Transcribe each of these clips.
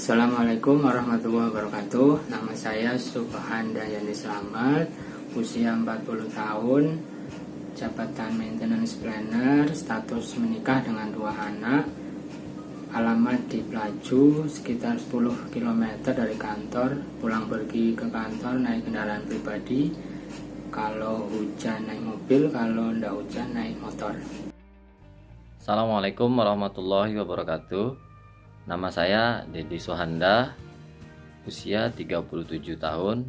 Assalamualaikum warahmatullahi wabarakatuh. Nama saya Subhanda Yani Slamet, usia 40 tahun, jabatan maintenance planner, status menikah dengan 2 anak, alamat di Pelaju, sekitar 10 km dari kantor, pulang pergi ke kantor naik kendaraan pribadi, kalau hujan naik mobil, kalau ndak hujan naik motor. Assalamualaikum warahmatullahi wabarakatuh. Nama saya Dedi Suhanda, usia 37 tahun,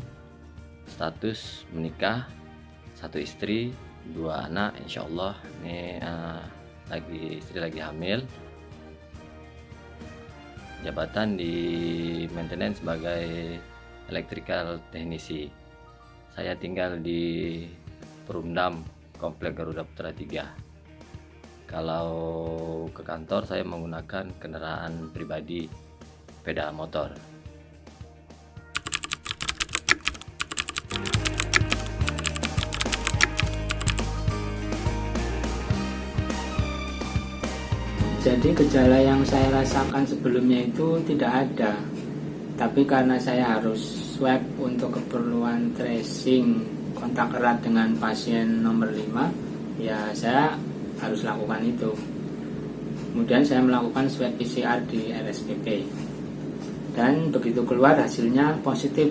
status menikah, 1 istri, 2 anak, insya Allah. Ini istri lagi hamil. Jabatan di maintenance sebagai electrical technician. Saya tinggal di Perumdam, Komplek Garuda Putra 3. Kalau ke kantor saya menggunakan kendaraan pribadi, sepeda motor. Jadi gejala yang saya rasakan sebelumnya itu tidak ada. Tapi karena saya harus swab untuk keperluan tracing kontak erat dengan pasien nomor 5, ya saya harus lakukan itu. Kemudian saya melakukan swab PCR di RSPP, dan begitu keluar hasilnya positif.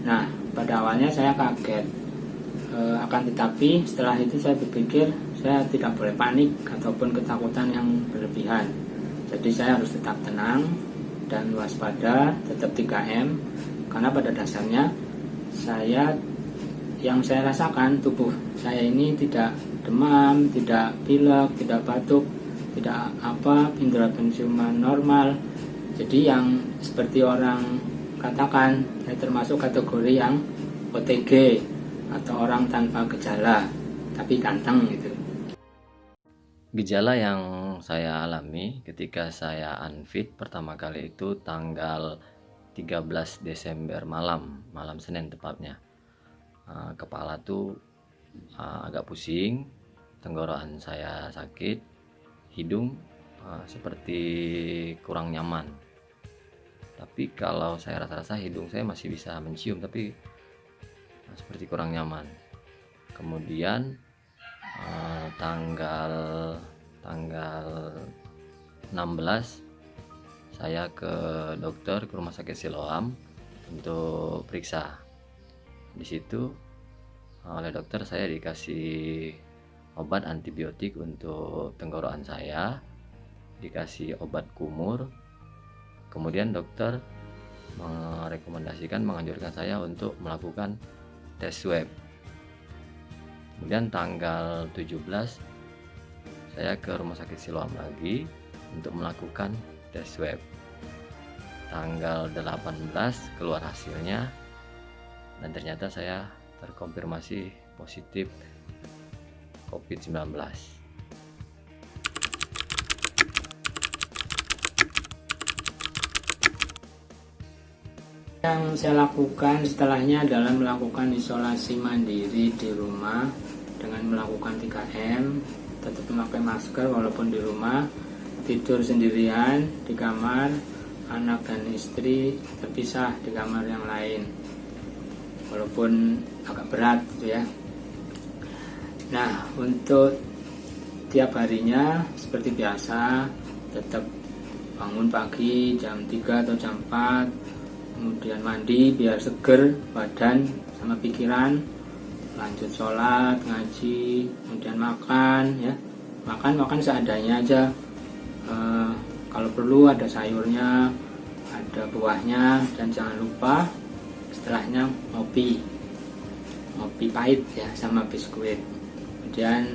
Nah, pada awalnya saya kaget, akan tetapi setelah itu saya berpikir saya tidak boleh panik ataupun ketakutan yang berlebihan. Jadi saya harus tetap tenang dan waspada, tetap 3M, karena pada dasarnya yang saya rasakan tubuh saya ini tidak demam, tidak pilek, tidak batuk, tidak indera penciuman normal. Jadi yang seperti orang katakan, saya termasuk kategori yang OTG atau orang tanpa gejala tapi ganteng gitu. Gejala yang saya alami ketika saya unfit pertama kali itu tanggal 13 Desember malam Senin tepatnya. Kepala tuh agak pusing, tenggorokan saya sakit, hidung seperti kurang nyaman. Tapi kalau saya rasa-rasa hidung saya masih bisa mencium, tapi seperti kurang nyaman. Kemudian tanggal 16 saya ke dokter, ke rumah sakit Siloam untuk periksa. Di situ oleh dokter saya dikasih obat antibiotik untuk tenggorokan saya, dikasih obat kumur. Kemudian dokter menganjurkan saya untuk melakukan tes swab. Kemudian tanggal 17 saya ke rumah sakit Siloam lagi untuk melakukan tes swab. Tanggal 18 keluar hasilnya, dan ternyata saya terkonfirmasi positif COVID-19. Yang saya lakukan setelahnya adalah melakukan isolasi mandiri di rumah dengan melakukan 3M, tetap memakai masker walaupun di rumah, tidur sendirian di kamar, anak dan istri terpisah di kamar yang lain, walaupun agak berat gitu ya. Nah, untuk tiap harinya seperti biasa, tetap bangun pagi jam 3 atau jam 4, kemudian mandi biar seger badan sama pikiran, lanjut sholat, ngaji, kemudian makan ya. Makan seadanya aja. Kalau perlu ada sayurnya, ada buahnya, dan jangan lupa setelahnya ngopi pahit ya, sama biskuit. Kemudian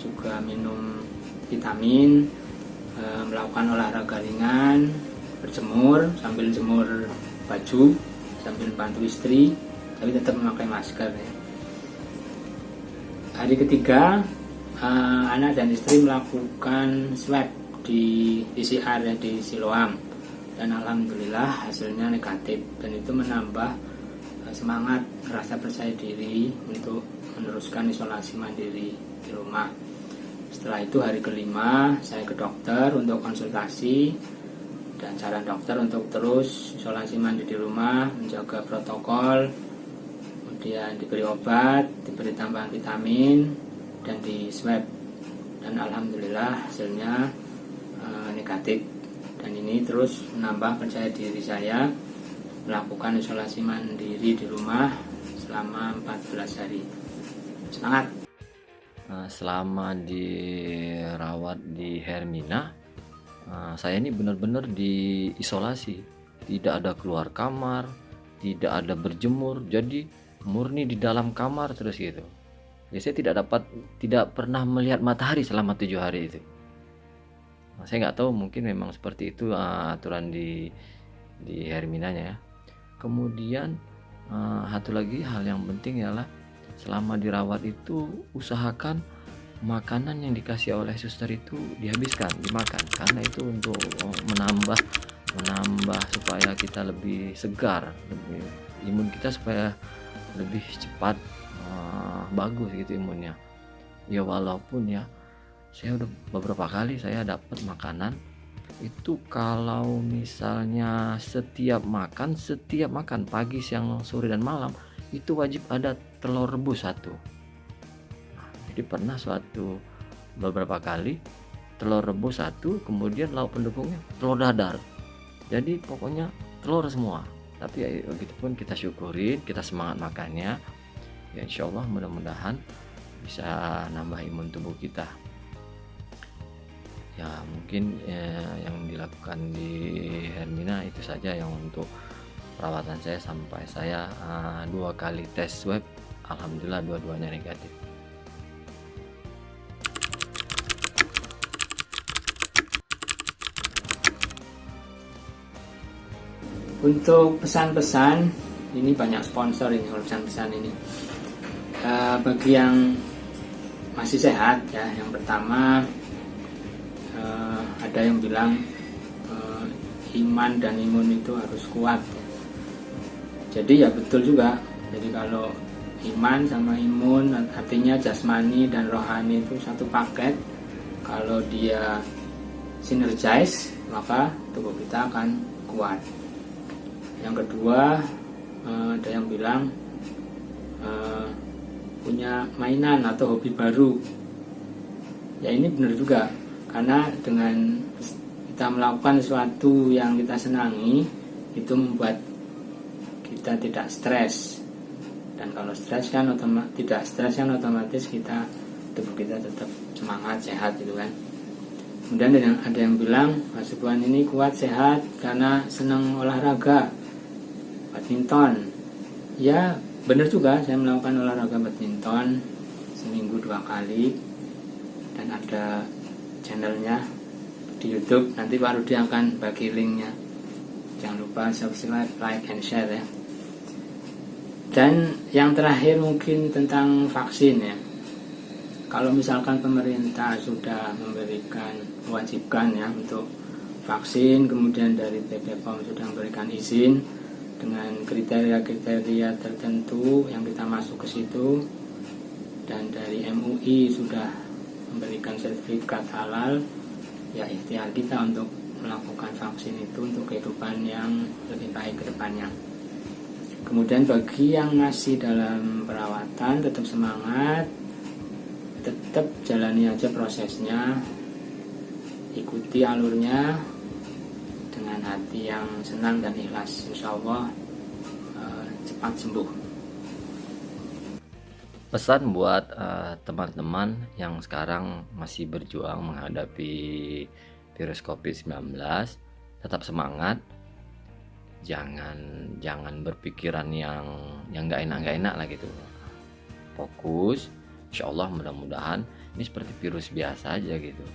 juga minum vitamin, melakukan olahraga ringan, berjemur sambil jemur baju, sambil bantu istri, tapi tetap memakai masker ya. Hari ketiga, anak dan istri melakukan swab di PCR ya, di Siloam, dan alhamdulillah hasilnya negatif, dan itu menambah semangat, rasa percaya diri untuk meneruskan isolasi mandiri di rumah. Setelah itu hari kelima saya ke dokter untuk konsultasi, dan saran dokter untuk terus isolasi mandiri di rumah, menjaga protokol, kemudian diberi obat, diberi tambahan vitamin, dan di swab. Dan alhamdulillah hasilnya negatif. Dan ini terus menambah percaya diri saya melakukan isolasi mandiri di rumah selama 14 hari. Semangat! Selama dirawat di Hermina, saya ini benar-benar diisolasi, tidak ada keluar kamar, tidak ada berjemur, jadi murni di dalam kamar terus gitu. Jadi saya tidak pernah melihat matahari selama 7 hari itu. Saya nggak tahu, mungkin memang seperti itu aturan di Herminanya ya. Kemudian satu lagi hal yang penting ialah selama dirawat itu usahakan makanan yang dikasih oleh suster itu dimakan, karena itu untuk menambah supaya kita lebih segar, lebih imun kita supaya lebih cepat bagus gitu imunnya. Ya walaupun ya saya udah beberapa kali saya dapat makanan itu, kalau misalnya setiap makan pagi, siang, sore dan malam itu wajib ada telur rebus 1. Jadi pernah beberapa kali telur rebus 1, kemudian lauk pendukungnya telur dadar. Jadi pokoknya telur semua. Tapi ya begitu pun kita syukurin, kita semangat makannya. Ya insya Allah mudah-mudahan bisa nambah imun tubuh kita. Ya mungkin yang dilakukan di Hermina itu saja yang untuk perawatan saya sampai saya 2 kali tes swab, alhamdulillah dua-duanya negatif. Untuk pesan-pesan, ini banyak sponsor ini kalau pesan-pesan ini. Bagi yang masih sehat ya, yang pertama ada yang bilang iman dan imun itu harus kuat. Jadi ya betul juga. Jadi kalau iman sama imun artinya jasmani dan rohani itu satu paket. Kalau dia sinergize maka tubuh kita akan kuat. Yang kedua, ada yang bilang punya mainan atau hobi baru. Ya ini benar juga, karena dengan kita melakukan sesuatu yang kita senangi itu membuat kita tidak stres. Dan kalau tidak stres kan otomatis tubuh kita tetap semangat, sehat gitu kan. Kemudian ada yang bilang Mas Iwan ini kuat sehat karena senang olahraga, badminton. Ya benar juga, saya melakukan olahraga badminton seminggu 2 kali, dan ada channelnya di YouTube. Nanti Pak Rudi akan bagi linknya. Jangan lupa subscribe, like, and share ya. Dan yang terakhir mungkin tentang vaksin ya. Kalau misalkan pemerintah sudah mewajibkan ya untuk vaksin, kemudian dari BPOM sudah memberikan izin dengan kriteria-kriteria tertentu yang kita masuk ke situ, dan dari MUI sudah memberikan sertifikat halal, ya ikhtiar kita untuk melakukan vaksin itu untuk kehidupan yang lebih baik ke depannya. Kemudian bagi yang masih dalam perawatan, tetap semangat, tetap jalani aja prosesnya, ikuti alurnya dengan hati yang senang dan ikhlas. Insya Allah cepat sembuh. Pesan buat teman-teman yang sekarang masih berjuang menghadapi virus COVID-19, tetap semangat. Jangan berpikiran yang nggak enak lah gitu. Fokus, insya Allah mudah-mudahan ini seperti virus biasa aja gitu.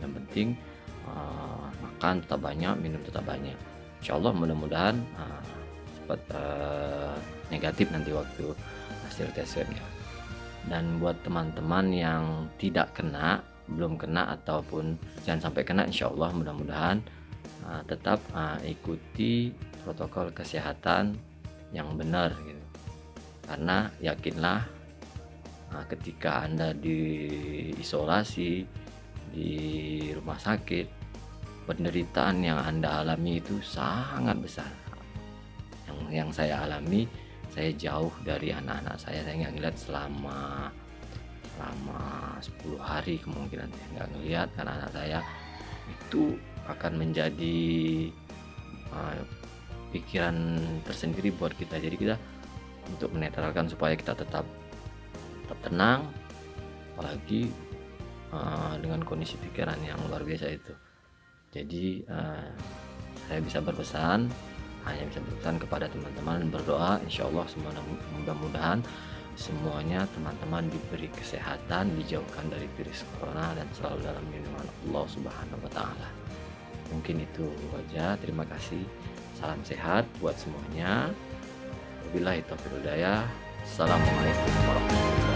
Yang penting makan tetap banyak, minum tetap banyak. Insya Allah mudah-mudahan cepat negatif nanti waktu hasil tes swabnya. Dan buat teman-teman yang belum kena ataupun jangan sampai kena, insya Allah mudah-mudahan tetap ikuti protokol kesehatan yang benar gitu. Karena yakinlah ketika Anda diisolasi di rumah sakit, penderitaan yang Anda alami itu sangat besar. Yang saya alami, saya jauh dari anak-anak saya nggak ngeliat selama 10 hari kemungkinan saya nggak ngeliat, karena anak saya itu akan menjadi pikiran tersendiri buat kita. Jadi kita untuk menetralkan supaya kita tetap tenang, apalagi dengan kondisi pikiran yang luar biasa itu. Jadi saya bisa berpesan, hanya bisa berpesan kepada teman-teman, berdoa insya Allah semua mudah-mudahan semuanya teman-teman diberi kesehatan, dijauhkan dari virus corona dan selalu dalam lindungan Allah Subhanahu wa taala. Mungkin itu aja, terima kasih. Salam sehat buat semuanya. Wabillahi taufiq wal hidayah. Assalamualaikum warahmatullahi wabarakatuh.